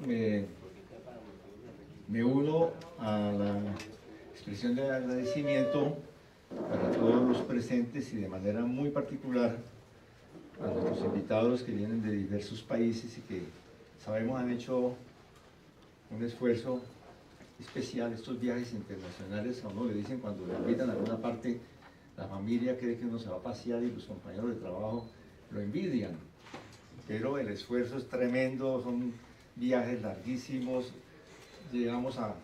me, me uno a la expresión de agradecimiento para todos los presentes y de manera muy particular a nuestros invitados que vienen de diversos países y que sabemos han hecho un esfuerzo especial. Estos viajes internacionales, a uno le dicen cuando le invitan a alguna parte, la familia cree que uno se va a pasear y los compañeros de trabajo lo envidian, pero el esfuerzo es tremendo, son viajes larguísimos, llegamos a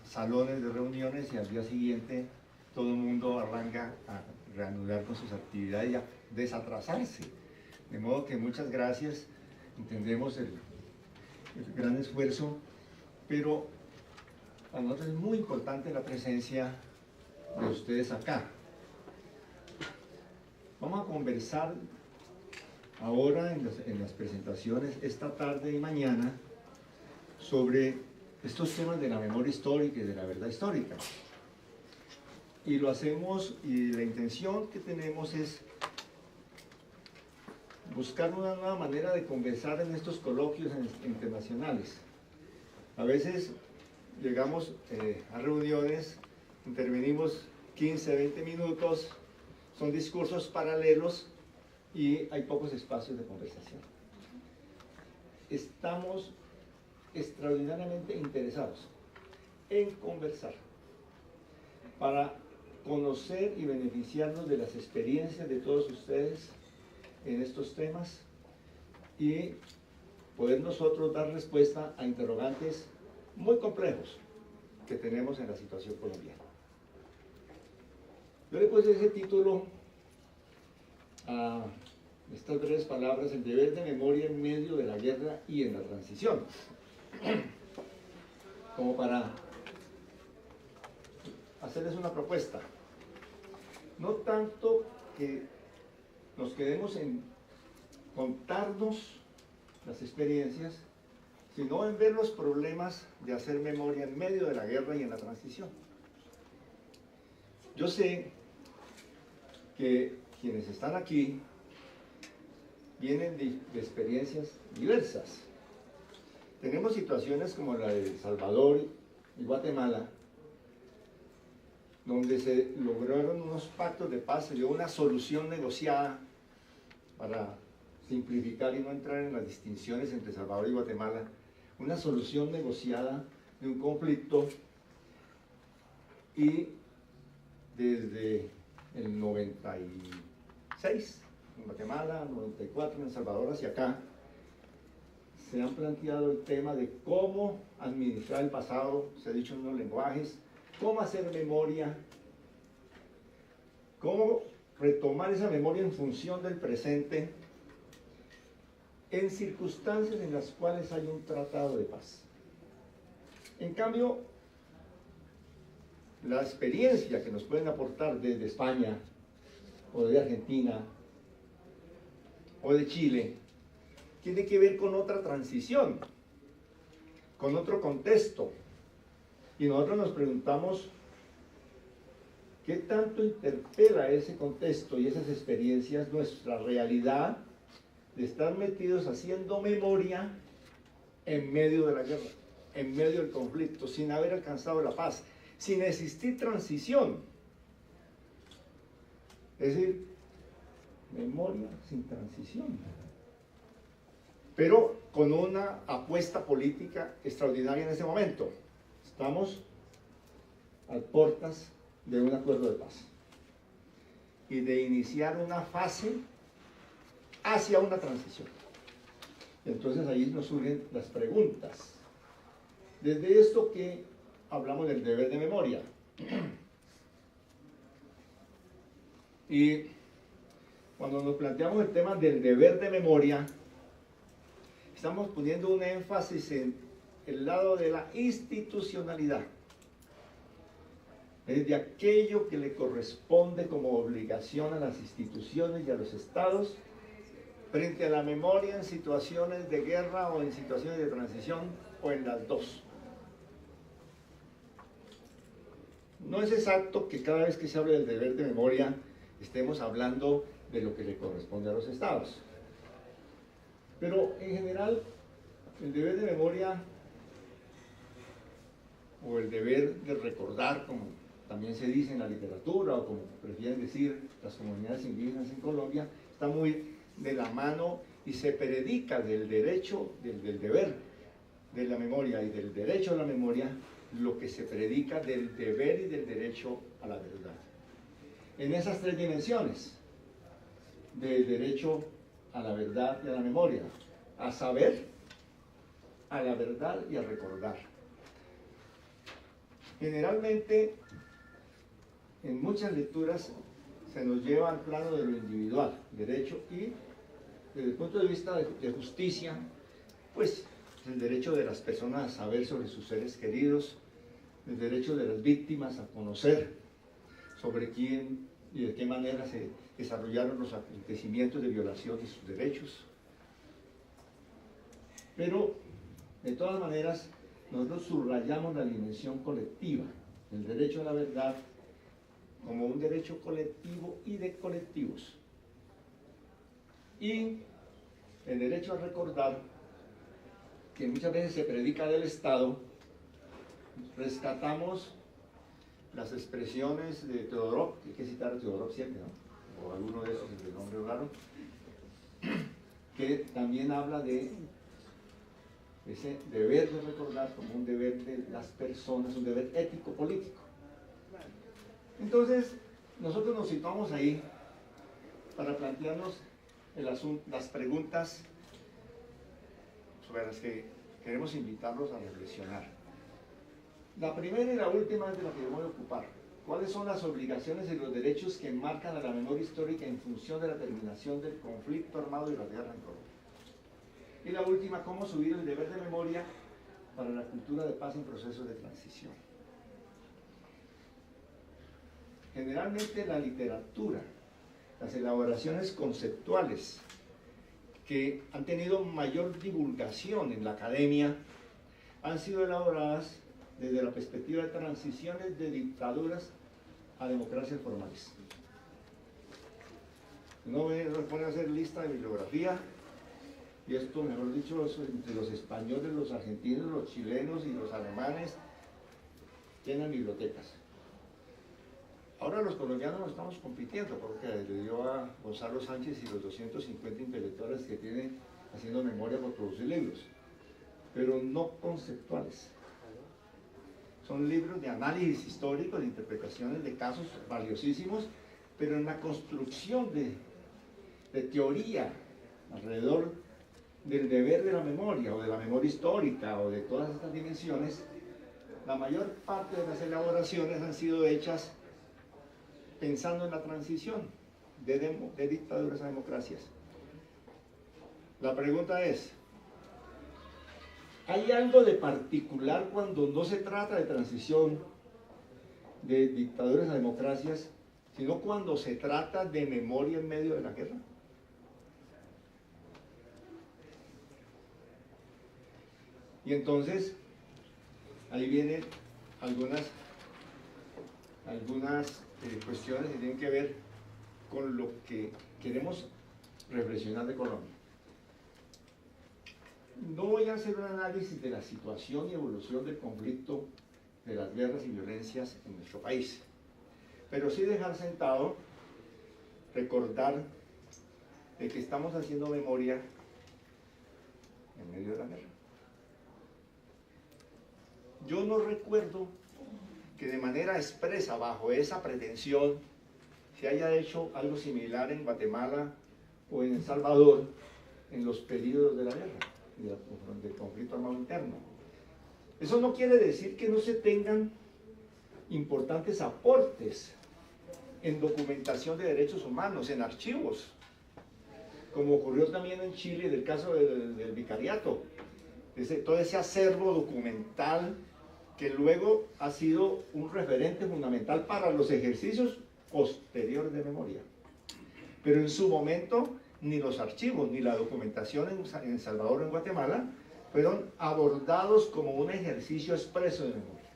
salones de reuniones y al día siguiente todo el mundo arranca a reanudar con sus actividades y a desatrasarse. De modo que muchas gracias, entendemos el gran esfuerzo, pero para nosotros es muy importante la presencia de ustedes acá. Vamos a conversar ahora en las presentaciones, esta tarde y mañana, sobre estos temas de la memoria histórica y de la verdad histórica. Y lo hacemos, y la intención que tenemos es buscar una nueva manera de conversar en estos coloquios internacionales. A veces llegamos a reuniones, intervenimos 15, 20 minutos, son discursos paralelos y hay pocos espacios de conversación. Estamos extraordinariamente interesados en conversar para conocer y beneficiarnos de las experiencias de todos ustedes en estos temas y poder nosotros dar respuesta a interrogantes muy complejos que tenemos en la situación colombiana. Yo le puse ese título a estas breves palabras: el deber de memoria en medio de la guerra y en la transición, como para hacerles una propuesta. No tanto que nos quedemos en contarnos las experiencias, sino en ver los problemas de hacer memoria en medio de la guerra y en la transición. Yo sé que quienes están aquí vienen de experiencias diversas. Tenemos situaciones como la de El Salvador y Guatemala, donde se lograron unos pactos de paz, se dio una solución negociada para simplificar y no entrar en las distinciones entre El Salvador y Guatemala, una solución negociada de un conflicto, y desde el 96 en Guatemala, 94 en El Salvador hacia acá, se han planteado el tema de cómo administrar el pasado, se ha dicho en unos lenguajes, cómo hacer memoria, cómo retomar esa memoria en función del presente, en circunstancias en las cuales hay un tratado de paz. En cambio, la experiencia que nos pueden aportar desde España, o de Argentina, o de Chile, tiene que ver con otra transición, con otro contexto. Y nosotros nos preguntamos, ¿qué tanto interpela ese contexto y esas experiencias nuestra realidad de estar metidos haciendo memoria en medio de la guerra, en medio del conflicto, sin haber alcanzado la paz, sin existir transición? Es decir, memoria sin transición, pero con una apuesta política extraordinaria en ese momento. Estamos a puertas de un acuerdo de paz y de iniciar una fase hacia una transición. Entonces ahí nos surgen las preguntas. Desde esto que hablamos del deber de memoria. Y cuando nos planteamos el tema del deber de memoria, estamos poniendo un énfasis en el lado de la institucionalidad, es de aquello que le corresponde como obligación a las instituciones y a los estados frente a la memoria en situaciones de guerra o en situaciones de transición, o en las dos. No es exacto que cada vez que se hable del deber de memoria estemos hablando de lo que le corresponde a los estados, pero en general el deber de memoria o el deber de recordar, como también se dice en la literatura, o como prefieren decir las comunidades indígenas en Colombia, está muy de la mano y se predica del derecho, del deber de la memoria y del derecho a la memoria, lo que se predica del deber y del derecho a la verdad. En esas tres dimensiones, del derecho a la verdad y a la memoria, a saber, a la verdad y a recordar. Generalmente, en muchas lecturas se nos lleva al plano de lo individual, derecho, y desde el punto de vista de justicia, pues el derecho de las personas a saber sobre sus seres queridos, el derecho de las víctimas a conocer sobre quién y de qué manera se desarrollaron los acontecimientos de violación de sus derechos. Pero, de todas maneras, nosotros subrayamos la dimensión colectiva, el derecho a la verdad como un derecho colectivo y de colectivos. Y el derecho a recordar, que muchas veces se predica del Estado, rescatamos las expresiones de Teodorov, hay que citar a Teodorov siempre, ¿no? O alguno de esos de nombre raro, que también habla de ese deber de recordar como un deber de las personas, un deber ético-político. Entonces, nosotros nos situamos ahí para plantearnos el asunto, las preguntas sobre las que queremos invitarlos a reflexionar. La primera y la última es de la que yo voy a ocupar. ¿Cuáles son las obligaciones y los derechos que enmarcan a la memoria histórica en función de la terminación del conflicto armado y la guerra en Colombia? Y la última, ¿cómo subir el deber de memoria para la cultura de paz en procesos de transición? Generalmente la literatura, las elaboraciones conceptuales que han tenido mayor divulgación en la academia han sido elaboradas desde la perspectiva de transiciones de dictaduras a democracias formales. No me pone a hacer lista de bibliografía, y esto, mejor dicho, entre los españoles, los argentinos, los chilenos y los alemanes tienen bibliotecas. Ahora los colombianos no estamos compitiendo, porque le dio a Gonzalo Sánchez y los 250 intelectuales que tiene haciendo memoria por producir libros, pero no conceptuales. Son libros de análisis histórico, de interpretaciones de casos valiosísimos, pero en la construcción de teoría alrededor del deber de la memoria, o de la memoria histórica, o de todas estas dimensiones, la mayor parte de las elaboraciones han sido hechas pensando en la transición de dictaduras a democracias. La pregunta es, ¿hay algo de particular cuando no se trata de transición de dictaduras a democracias, sino cuando se trata de memoria en medio de la guerra? Y entonces, ahí vienen algunas cuestiones que tienen que ver con lo que queremos reflexionar de Colombia. No voy a hacer un análisis de la situación y evolución del conflicto, de las guerras y violencias en nuestro país, pero sí dejar sentado, recordar de que estamos haciendo memoria en medio de la guerra. Yo no recuerdo que de manera expresa, bajo esa pretensión, se haya hecho algo similar en Guatemala o en El Salvador en los periodos de la guerra, del conflicto armado interno. Eso no quiere decir que no se tengan importantes aportes en documentación de derechos humanos, en archivos, como ocurrió también en Chile en el caso del vicariato, todo ese acervo documental que luego ha sido un referente fundamental para los ejercicios posteriores de memoria. Pero en su momento, ni los archivos, ni la documentación en El Salvador o en Guatemala fueron abordados como un ejercicio expreso de memoria.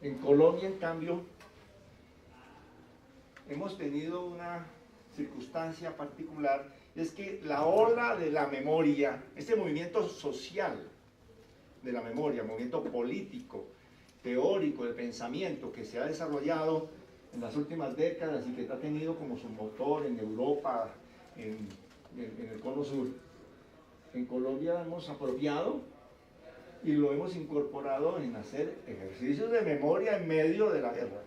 En Colombia, en cambio, hemos tenido una circunstancia particular, es que la ola de la memoria, este movimiento social de la memoria, movimiento político, teórico, de pensamiento que se ha desarrollado en las últimas décadas y que ha tenido como su motor en Europa, en el Cono Sur, en Colombia hemos apropiado y lo hemos incorporado en hacer ejercicios de memoria en medio de la guerra,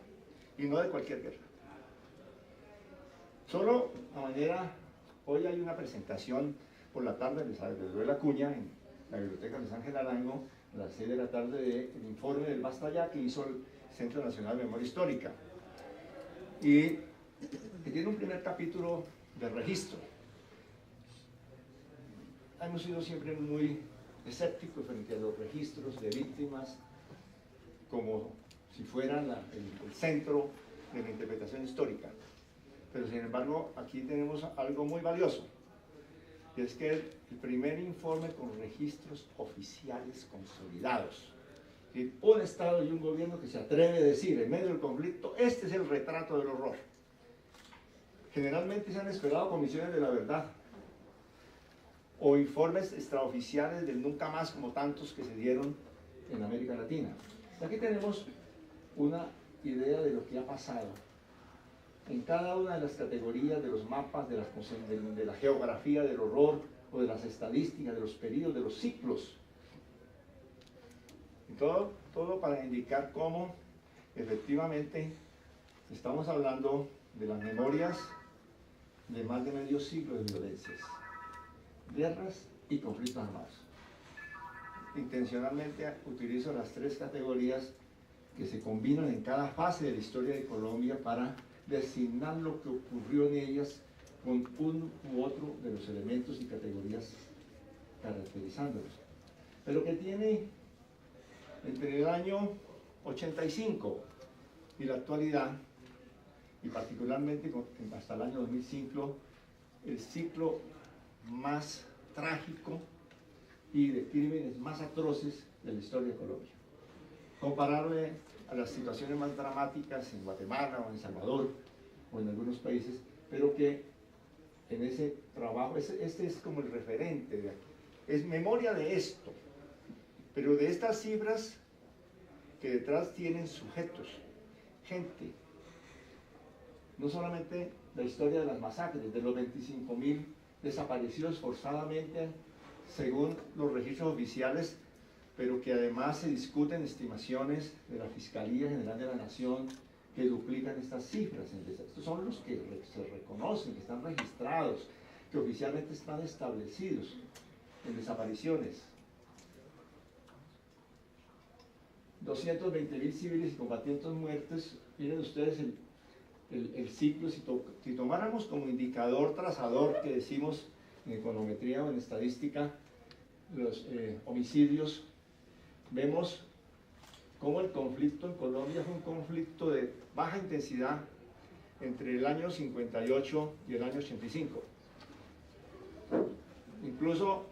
y no de cualquier guerra. Solo a manera, hoy hay una presentación por la tarde, les doy la cuña, en la biblioteca de San Ángel Arango, a las 6 de la tarde, del informe del Basta Ya que hizo el Centro Nacional de Memoria Histórica, y que tiene un primer capítulo de registro. Hemos sido siempre muy escépticos frente a los registros de víctimas, como si fueran el centro de la interpretación histórica. Pero sin embargo, aquí tenemos algo muy valioso, y es que el primer informe con registros oficiales consolidados. Un Estado y un gobierno que se atreve a decir, en medio del conflicto, este es el retrato del horror. Generalmente se han esperado comisiones de la verdad, o informes extraoficiales del nunca más, como tantos que se dieron en América Latina. Aquí tenemos una idea de lo que ha pasado en cada una de las categorías de los mapas, de la geografía del horror, o de las estadísticas, de los periodos, de los ciclos. Y todo para indicar cómo efectivamente estamos hablando de las memorias de más de medio siglo de violencias, guerras y conflictos armados. Intencionalmente utilizo las tres categorías que se combinan en cada fase de la historia de Colombia para designar lo que ocurrió en ellas con uno u otro de los elementos y categorías caracterizándolos. Pero que tiene entre el año 85 y la actualidad, y particularmente hasta el año 2005, el ciclo más trágico y de crímenes más atroces de la historia de Colombia. Comparable a las situaciones más dramáticas en Guatemala o en El Salvador o en algunos países, pero que en ese trabajo, este es como el referente de aquí, es memoria de esto, pero de estas cifras que detrás tienen sujetos, gente, no solamente la historia de las masacres, de los 25.000 desaparecidos forzadamente según los registros oficiales, pero que además se discuten estimaciones de la Fiscalía General de la Nación que duplican estas cifras. Estos son los que se reconocen, que están registrados, que oficialmente están establecidos en desapariciones. 220.000 civiles y combatientes muertos. Miren ustedes el ciclo, si tomáramos como indicador trazador que decimos en econometría o en estadística, los homicidios, vemos cómo el conflicto en Colombia es un conflicto de baja intensidad entre el año 58 y el año 85. Incluso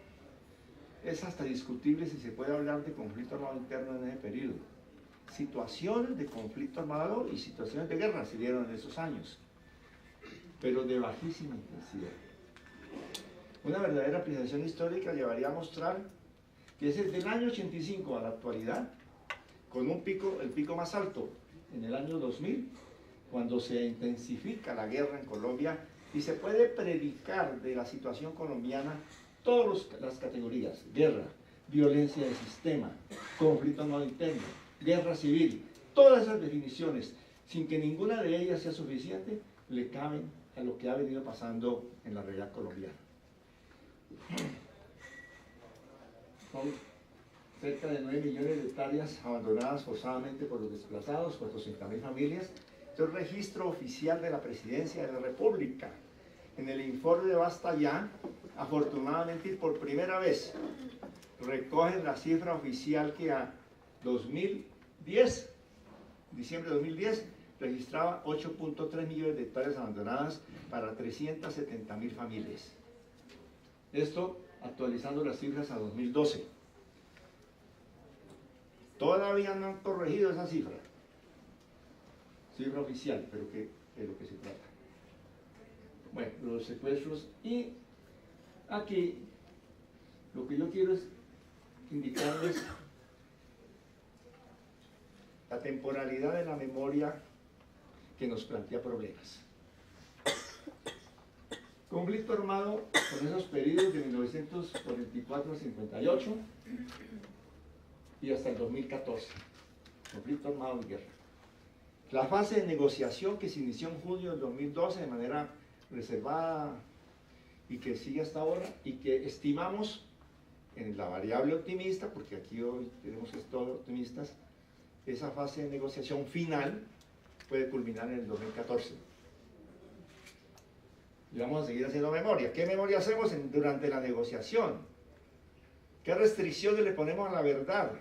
es hasta discutible si se puede hablar de conflicto armado interno en ese periodo. Situaciones de conflicto armado y situaciones de guerra se dieron en esos años, pero de bajísima intensidad. Una verdadera apreciación histórica llevaría a mostrar que es desde el año 85 a la actualidad, con un pico, el pico más alto en el año 2000, cuando se intensifica la guerra en Colombia y se puede predicar de la situación colombiana todas las categorías: guerra, violencia de sistema, conflicto armado interno, guerra civil. Todas esas definiciones, sin que ninguna de ellas sea suficiente, le caben a lo que ha venido pasando en la realidad colombiana. Son cerca de 9 millones de hectáreas abandonadas forzadamente por los desplazados, 400.000 familias. Este es el registro oficial de la Presidencia de la República. En el informe de Basta Ya, afortunadamente y por primera vez, recogen la cifra oficial que a 2010, diciembre de 2010, registraba 8.3 millones de hectáreas abandonadas para 370.000 familias. Esto actualizando las cifras a 2012. Todavía no han corregido esa cifra oficial, pero que de lo que se trata. Bueno, los secuestros, y aquí lo que yo quiero es indicarles temporalidad de la memoria que nos plantea problemas. Conflicto armado con esos periodos de 1944 al 58 y hasta el 2014. Conflicto armado y guerra. La fase de negociación que se inició en junio del 2012 de manera reservada y que sigue hasta ahora, y que estimamos en la variable optimista, porque aquí hoy tenemos que ser todos optimistas, esa fase de negociación final puede culminar en el 2014. Y vamos a seguir haciendo memoria. ¿Qué memoria hacemos durante la negociación? ¿Qué restricciones le ponemos a la verdad?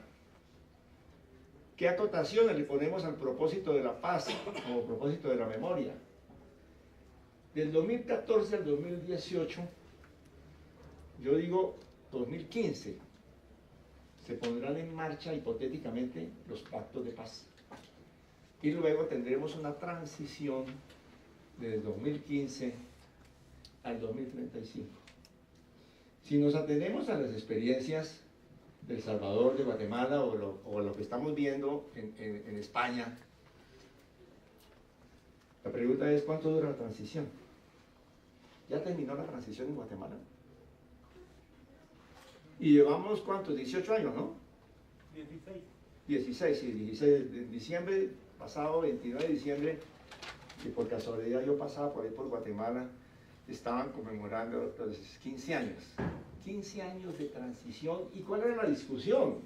¿Qué acotaciones le ponemos al propósito de la paz o propósito de la memoria? Del 2014 al 2018, yo digo 2015, se pondrán en marcha hipotéticamente los pactos de paz. Y luego tendremos una transición desde 2015 al 2035. Si nos atenemos a las experiencias de El Salvador, de Guatemala o lo que estamos viendo en España, la pregunta es: ¿cuánto dura la transición? ¿Ya terminó la transición en Guatemala? Y llevamos, ¿cuántos? 18 años, ¿no? 16. 16, sí, 16 de diciembre pasado, 29 de diciembre, que por casualidad yo pasaba por ahí por Guatemala, estaban conmemorando los 15 años. 15 años de transición. ¿Y cuál era la discusión?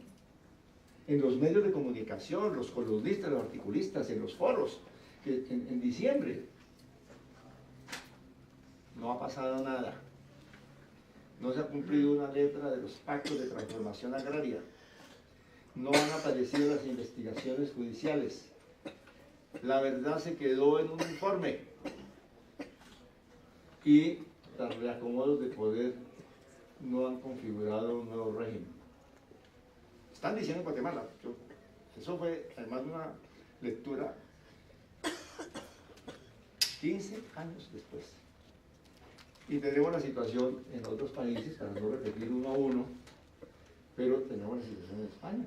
En los medios de comunicación, los columnistas, los articulistas, en los foros, que en diciembre no ha pasado nada. No se ha cumplido una letra de los pactos de transformación agraria. No han aparecido las investigaciones judiciales. La verdad se quedó en un informe. Y los reacomodos de poder no han configurado un nuevo régimen. Están diciendo en Guatemala. Eso fue además una lectura 15 años después. Y tenemos la situación en otros países, para no repetir uno a uno, pero tenemos la situación en España.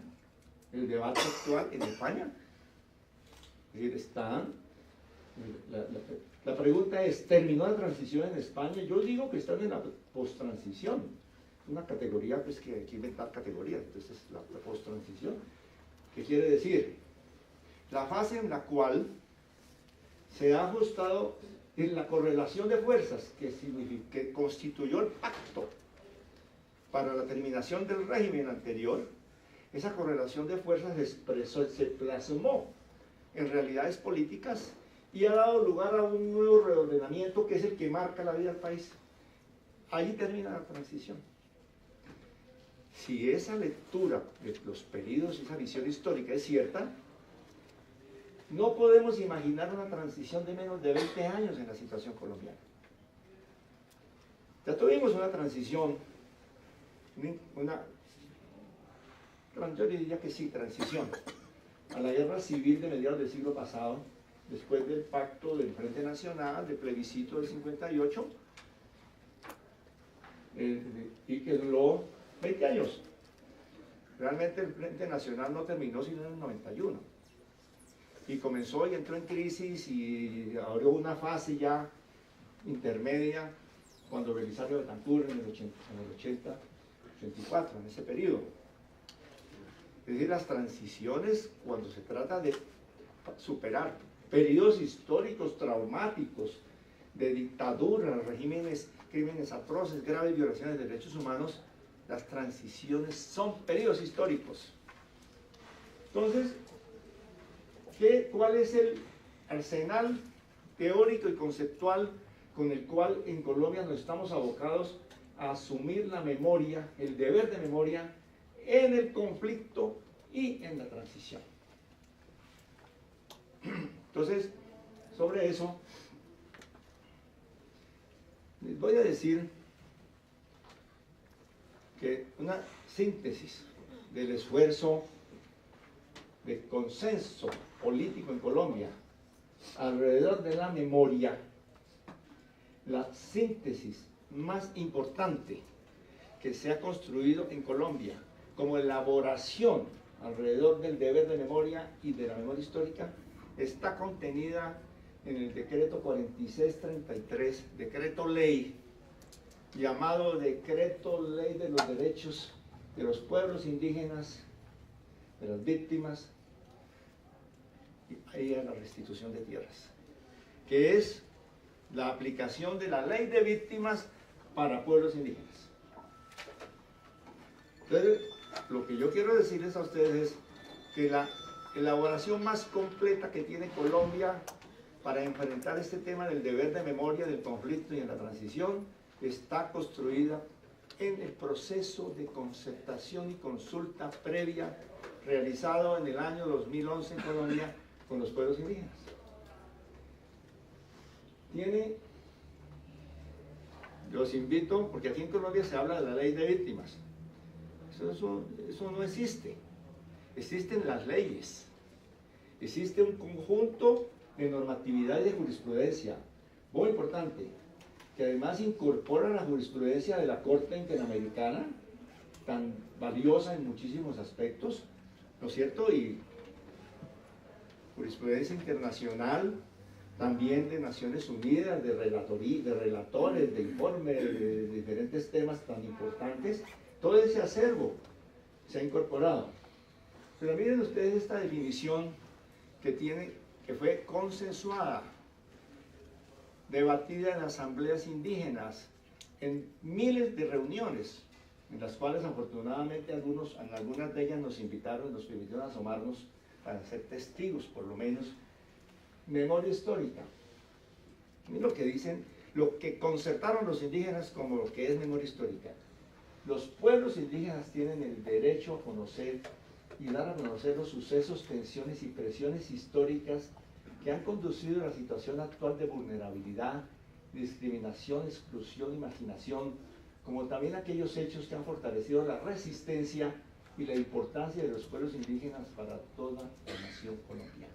El debate actual en España. Es decir, están... La pregunta es: ¿terminó la transición en España? Yo digo que están en la post-transición. Una categoría, pues, que hay que inventar categorías. Entonces, la post-transición. ¿Qué quiere decir? La fase en la cual se ha ajustado en la correlación de fuerzas que constituyó el pacto para la terminación del régimen anterior. Esa correlación de fuerzas se plasmó en realidades políticas y ha dado lugar a un nuevo reordenamiento que es el que marca la vida del país. Ahí termina la transición. Si esa lectura de los periodos, esa visión histórica es cierta, no podemos imaginar una transición de menos de 20 años en la situación colombiana. Ya tuvimos una transición, yo diría que sí, transición, a la guerra civil de mediados del siglo pasado, después del pacto del Frente Nacional, del plebiscito del 58, y que duró 20 años. Realmente el Frente Nacional no terminó sino en el 91. Y comenzó y entró en crisis y abrió una fase ya intermedia cuando Belisario Betancur en el 84, en ese periodo. Es decir, las transiciones, cuando se trata de superar periodos históricos traumáticos de dictaduras, regímenes, crímenes atroces, graves violaciones de derechos humanos, las transiciones son periodos históricos. Entonces, ¿cuál es el arsenal teórico y conceptual con el cual en Colombia nos estamos abocados a asumir la memoria, el deber de memoria en el conflicto y en la transición? Entonces, sobre eso, les voy a decir que una síntesis del esfuerzo de consenso político en Colombia alrededor de la memoria, la síntesis más importante que se ha construido en Colombia como elaboración alrededor del deber de memoria y de la memoria histórica está contenida en el decreto 4633, decreto ley, llamado Decreto Ley de los Derechos de los Pueblos Indígenas, de las víctimas y a la restitución de tierras, que es la aplicación de la ley de víctimas para pueblos indígenas. Entonces, lo que yo quiero decirles a ustedes es que la elaboración más completa que tiene Colombia para enfrentar este tema del deber de memoria, del conflicto y en la transición, está construida en el proceso de concertación y consulta previa realizado en el año 2011 en Colombia con los pueblos indígenas. Los invito, porque aquí en Colombia se habla de la ley de víctimas. Eso no existe. Existen las leyes. Existe un conjunto de normatividad y de jurisprudencia muy importante, que además incorpora la jurisprudencia de la Corte Interamericana, tan valiosa en muchísimos aspectos, ¿no es cierto? Y jurisprudencia internacional, también de Naciones Unidas, de relatores, de informes, de diferentes temas tan importantes. Todo ese acervo se ha incorporado. Pero miren ustedes esta definición que fue consensuada, debatida en asambleas indígenas, en miles de reuniones, en las cuales afortunadamente en algunas de ellas nos invitaron, nos permitieron asomarnos para ser testigos, por lo menos. Memoria histórica. Miren lo que dicen, lo que concertaron los indígenas como lo que es memoria histórica. Los pueblos indígenas tienen el derecho a conocer y dar a conocer los sucesos, tensiones y presiones históricas que han conducido a la situación actual de vulnerabilidad, discriminación, exclusión y marginación, como también aquellos hechos que han fortalecido la resistencia y la importancia de los pueblos indígenas para toda la nación colombiana.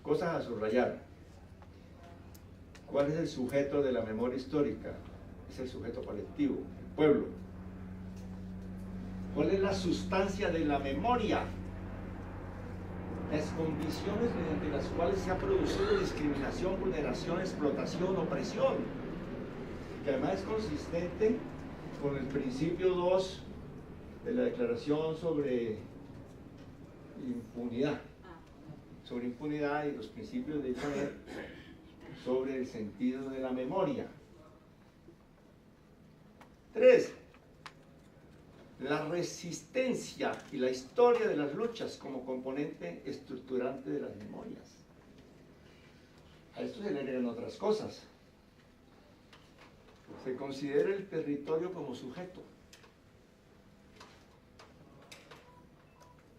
Cosas a subrayar. ¿Cuál es el sujeto de la memoria histórica? Es el sujeto colectivo, el pueblo. ¿Cuál es la sustancia de la memoria? Las condiciones mediante las cuales se ha producido discriminación, vulneración, explotación, opresión, que además es consistente con el principio 2 de la Declaración sobre impunidad y los principios de Janet sobre el sentido de la memoria. 3. La resistencia y la historia de las luchas como componente estructurante de las memorias. A esto se le agregan otras cosas. Se considera el territorio como sujeto.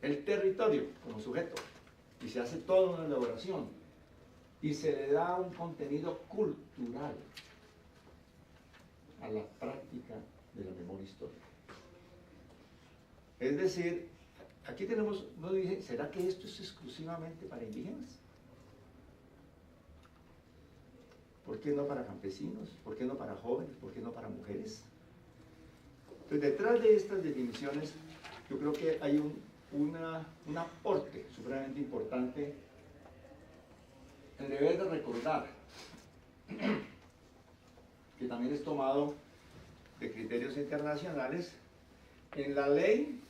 El territorio como sujeto. Y se hace toda una elaboración. Y se le da un contenido cultural a la práctica de la memoria histórica. Es decir, aquí tenemos, no dije, ¿será que esto es exclusivamente para indígenas? ¿Por qué no para campesinos? ¿Por qué no para jóvenes? ¿Por qué no para mujeres? Entonces, detrás de estas definiciones, yo creo que hay un aporte supremamente importante, el deber de recordar, que también es tomado de criterios internacionales. En la ley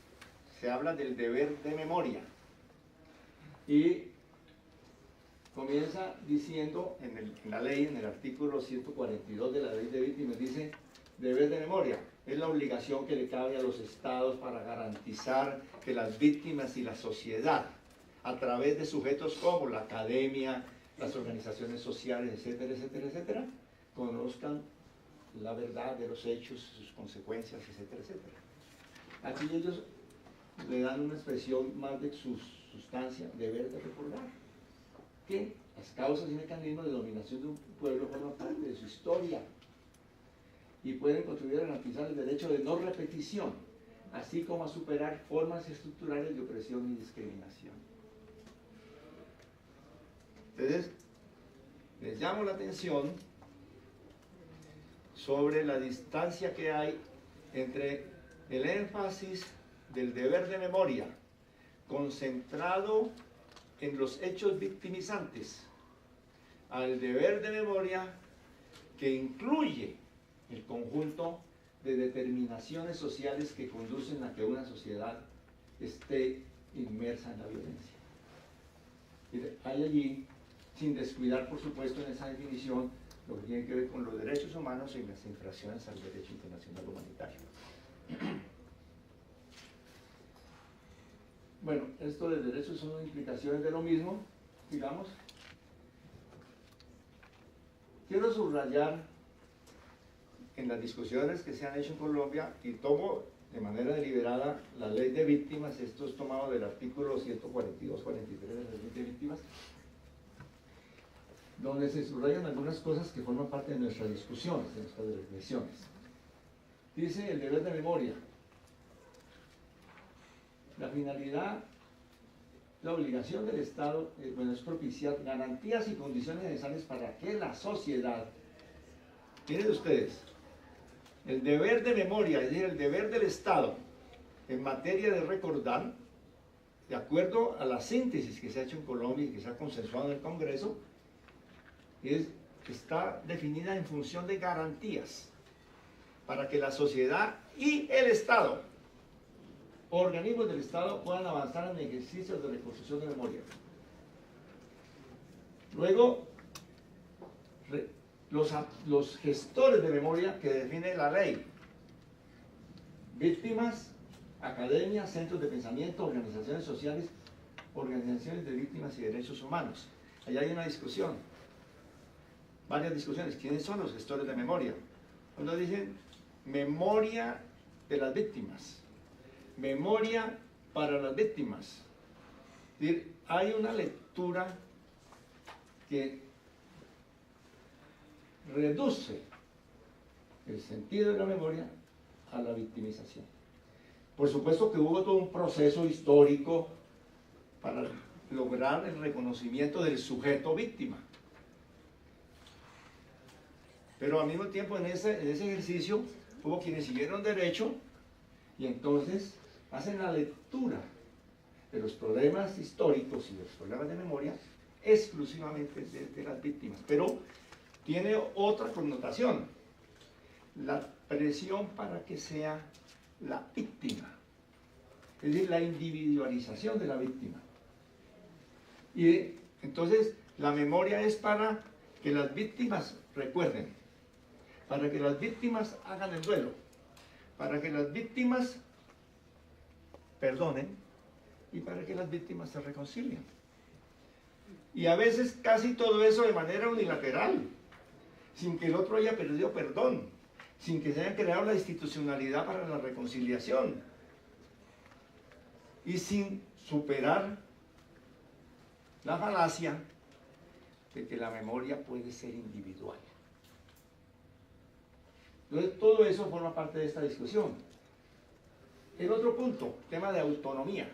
se habla del deber de memoria y comienza diciendo en la ley, en el artículo 142 de la ley de víctimas, dice: deber de memoria es la obligación que le cabe a los estados para garantizar que las víctimas y la sociedad, a través de sujetos como la academia, las organizaciones sociales, etcétera, etcétera, etcétera, conozcan la verdad de los hechos, sus consecuencias, etcétera, etcétera. Aquí ellos le dan una expresión más de su sustancia, deber de recordar que las causas y mecanismos de dominación de un pueblo forman parte de su historia y pueden contribuir a garantizar el derecho de no repetición, así como a superar formas estructurales de opresión y discriminación. Entonces, les llamo la atención sobre la distancia que hay entre el énfasis del deber de memoria concentrado en los hechos victimizantes al deber de memoria que incluye el conjunto de determinaciones sociales que conducen a que una sociedad esté inmersa en la violencia. Hay allí, sin descuidar por supuesto en esa definición, lo que tiene que ver con los derechos humanos y las infracciones al derecho internacional humanitario. Bueno, esto de derechos son implicaciones de lo mismo, digamos. Quiero subrayar en las discusiones que se han hecho en Colombia, y tomo de manera deliberada la ley de víctimas, esto es tomado del artículo 142-43 de la ley de víctimas, donde se subrayan algunas cosas que forman parte de nuestras discusiones, de nuestras reflexiones. Dice el deber de memoria: la finalidad, la obligación del Estado es propiciar garantías y condiciones necesarias para que la sociedad, miren ustedes, el deber de memoria, es decir, el deber del Estado en materia de recordar, de acuerdo a la síntesis que se ha hecho en Colombia y que se ha consensuado en el Congreso, está definida en función de garantías para que la sociedad y el Estado, organismos del Estado, puedan avanzar en ejercicios de reconstrucción de memoria. Luego, los gestores de memoria que define la ley: víctimas, academias, centros de pensamiento, organizaciones sociales, organizaciones de víctimas y derechos humanos. Allá hay una discusión, varias discusiones. ¿Quiénes son los gestores de memoria? Uno dicen memoria de las víctimas, memoria para las víctimas. Es decir, hay una lectura que reduce el sentido de la memoria a la victimización. Por supuesto que hubo todo un proceso histórico para lograr el reconocimiento del sujeto víctima. Pero al mismo tiempo en ese ejercicio hubo quienes siguieron derecho y entonces hacen la lectura de los problemas históricos y de los problemas de memoria exclusivamente de las víctimas. Pero tiene otra connotación: la presión para que sea la víctima, es decir, la individualización de la víctima. Y entonces la memoria es para que las víctimas recuerden, para que las víctimas hagan el duelo, para que las víctimas perdonen y para que las víctimas se reconcilien. Y a veces casi todo eso de manera unilateral, sin que el otro haya perdido perdón, sin que se haya creado la institucionalidad para la reconciliación y sin superar la falacia de que la memoria puede ser individual. Entonces todo eso forma parte de esta discusión. El otro punto, tema de autonomía,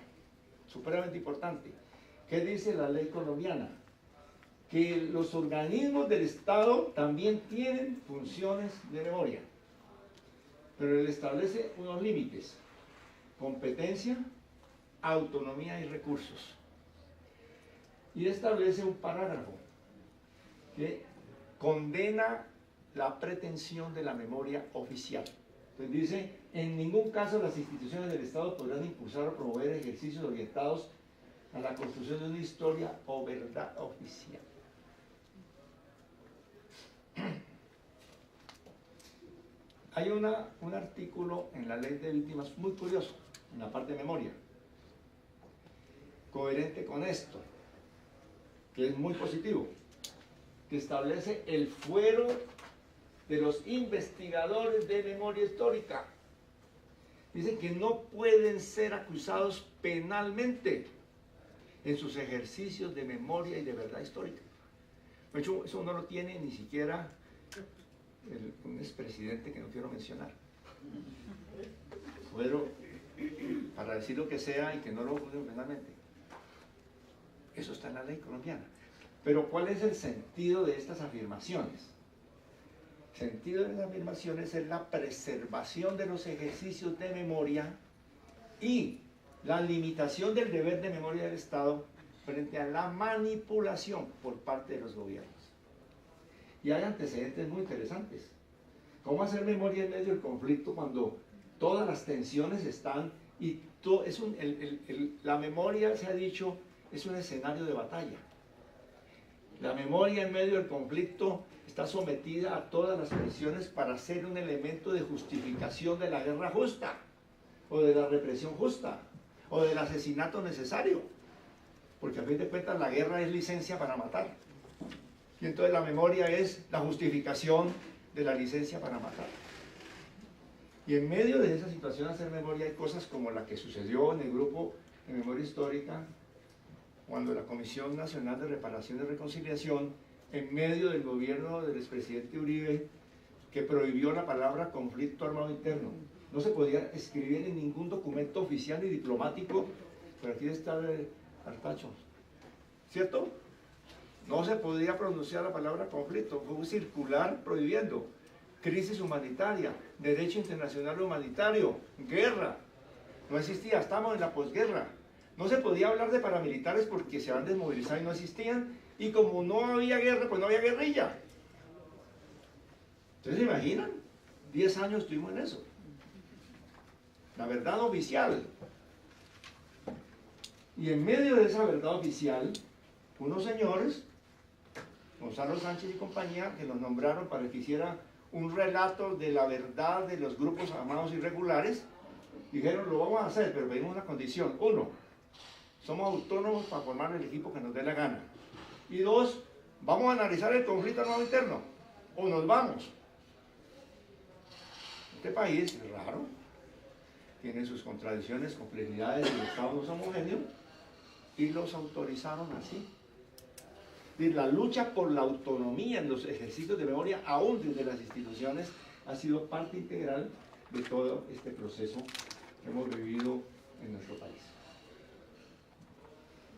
supremamente importante. ¿Qué dice la ley colombiana? Que los organismos del Estado también tienen funciones de memoria, pero él establece unos límites: competencia, autonomía y recursos. Y establece un parágrafo que condena la pretensión de la memoria oficial. Entonces dice: en ningún caso las instituciones del Estado podrán impulsar o promover ejercicios orientados a la construcción de una historia o verdad oficial. Hay un artículo en la ley de víctimas muy curioso, en la parte de memoria, coherente con esto, que es muy positivo, que establece el fuero de los investigadores de memoria histórica. Dicen que no pueden ser acusados penalmente en sus ejercicios de memoria y de verdad histórica. De hecho, eso no lo tiene ni siquiera un expresidente que no quiero mencionar. Pero, para decir lo que sea y que no lo juzguen penalmente. Eso está en la ley colombiana. Pero ¿cuál es el sentido de estas afirmaciones? El sentido de las afirmaciones es la preservación de los ejercicios de memoria y la limitación del deber de memoria del Estado frente a la manipulación por parte de los gobiernos. Y hay antecedentes muy interesantes. ¿Cómo hacer memoria en medio del conflicto cuando todas las tensiones están y la memoria, se ha dicho, es un escenario de batalla? La memoria en medio del conflicto está sometida a todas las presiones para ser un elemento de justificación de la guerra justa, o de la represión justa, o del asesinato necesario. Porque a fin de cuentas la guerra es licencia para matar. Y entonces la memoria es la justificación de la licencia para matar. Y en medio de esa situación de hacer memoria hay cosas como la que sucedió en el grupo de memoria histórica, cuando la Comisión Nacional de Reparación y Reconciliación, en medio del gobierno del expresidente Uribe, que prohibió la palabra conflicto armado interno. No se podía escribir en ningún documento oficial ni diplomático, pero aquí está el Artacho, ¿cierto? No se podía pronunciar la palabra conflicto, fue un circular prohibiendo. Crisis humanitaria, derecho internacional humanitario, guerra. No existía, estamos en la posguerra. No se podía hablar de paramilitares porque se habían desmovilizado y no existían. Y como no había guerra, pues no había guerrilla. Entonces, ¿se imaginan? 10 años estuvimos en eso. La verdad oficial. Y en medio de esa verdad oficial, unos señores, Gonzalo Sánchez y compañía, que nos nombraron para que hiciera un relato de la verdad de los grupos armados irregulares, dijeron, lo vamos a hacer, pero pedimos una condición. 1, somos autónomos para formar el equipo que nos dé la gana. Y 2, vamos a analizar el conflicto armado interno, o nos vamos. Este país es raro, tiene sus contradicciones, complejidades, y el Estado no es homogéneo, y los autorizaron así. Y la lucha por la autonomía en los ejercicios de memoria, aún desde las instituciones, ha sido parte integral de todo este proceso que hemos vivido en nuestro país.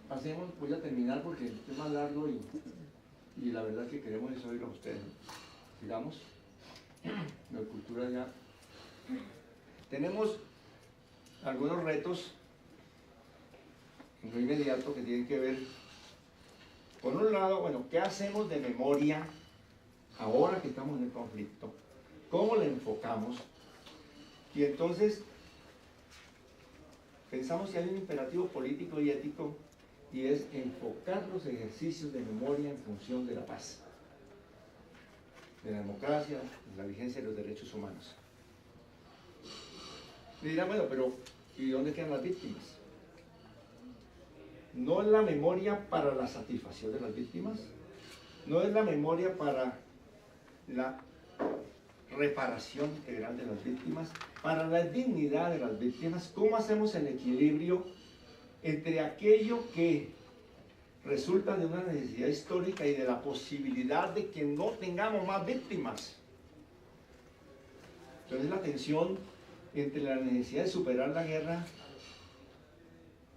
Pasemos, voy a terminar porque el tema es largo y la verdad que queremos es oírlo a ustedes. Sigamos. La cultura ya. Tenemos algunos retos en lo inmediato que tienen que ver, por un lado, bueno, ¿qué hacemos de memoria ahora que estamos en el conflicto? ¿Cómo la enfocamos? Y entonces pensamos que hay un imperativo político y ético, y es enfocar los ejercicios de memoria en función de la paz, de la democracia, de la vigencia de los derechos humanos. Me dirán, bueno, pero ¿y dónde quedan las víctimas? No es la memoria para la satisfacción de las víctimas, no es la memoria para la reparación integral de las víctimas, para la dignidad de las víctimas. ¿Cómo hacemos el equilibrio entre aquello que resulta de una necesidad histórica y de la posibilidad de que no tengamos más víctimas? Entonces la tensión entre la necesidad de superar la guerra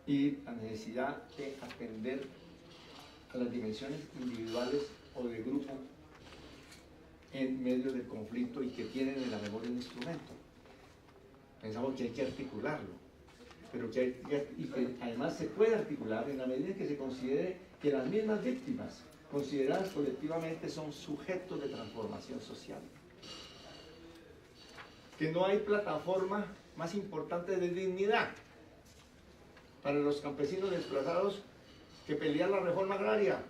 y la necesidad de atender a las dimensiones individuales o de grupo en medio del conflicto y que tienen en la memoria un instrumento. Pensamos que hay que articularlo, pero que además se puede articular en la medida en que se considere que las mismas víctimas, consideradas colectivamente, son sujetos de transformación social. Que no hay plataforma más importante de dignidad para los campesinos desplazados que pelear la reforma agraria.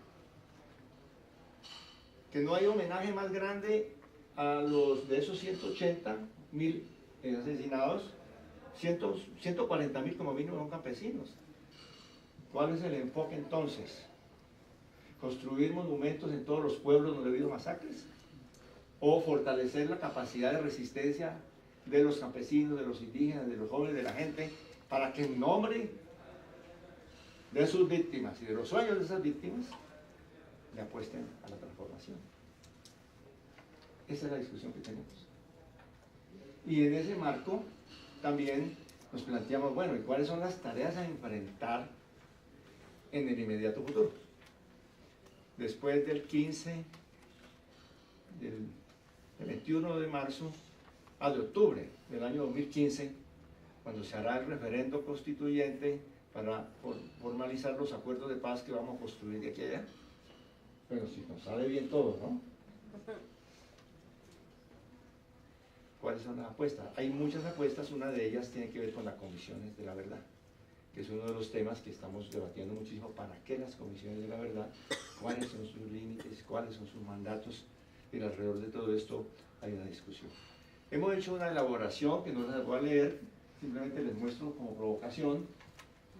Que no hay homenaje más grande a los de esos 180.000 asesinados, 140.000 como mínimo son campesinos. ¿Cuál es el enfoque entonces? ¿Construir monumentos en todos los pueblos donde ha habido masacres? ¿O fortalecer la capacidad de resistencia de los campesinos, de los indígenas, de los jóvenes, de la gente, para que en nombre de sus víctimas y de los sueños de esas víctimas le apuesten a la transformación? Esa es la discusión que tenemos. Y en ese marco también nos planteamos, bueno, ¿y cuáles son las tareas a enfrentar en el inmediato futuro? Después del 15, del 21 de marzo, de octubre del año 2015, cuando se hará el referendo constituyente para formalizar los acuerdos de paz que vamos a construir de aquí a allá. Bueno, si nos sale bien todo, ¿no? ¿Cuáles son las apuestas? Hay muchas apuestas, una de ellas tiene que ver con las comisiones de la verdad, que es uno de los temas que estamos debatiendo muchísimo. ¿Para qué las comisiones de la verdad? ¿Cuáles son sus límites? ¿Cuáles son sus mandatos? Y alrededor de todo esto hay una discusión. Hemos hecho una elaboración que no las voy a leer, simplemente les muestro como provocación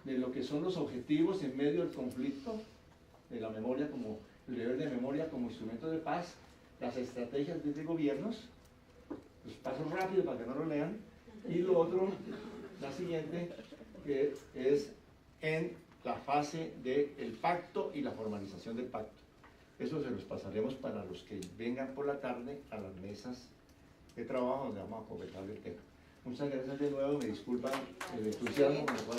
de lo que son los objetivos en medio del conflicto, de la memoria como el deber de memoria como instrumento de paz, las estrategias desde gobiernos. Los paso rápido para que no lo lean. Y lo otro, la siguiente, que es en la fase del pacto y la formalización del pacto. Eso se los pasaremos para los que vengan por la tarde a las mesas de trabajo donde vamos a conversar del tema. Muchas gracias de nuevo, me disculpan el entusiasmo con el cual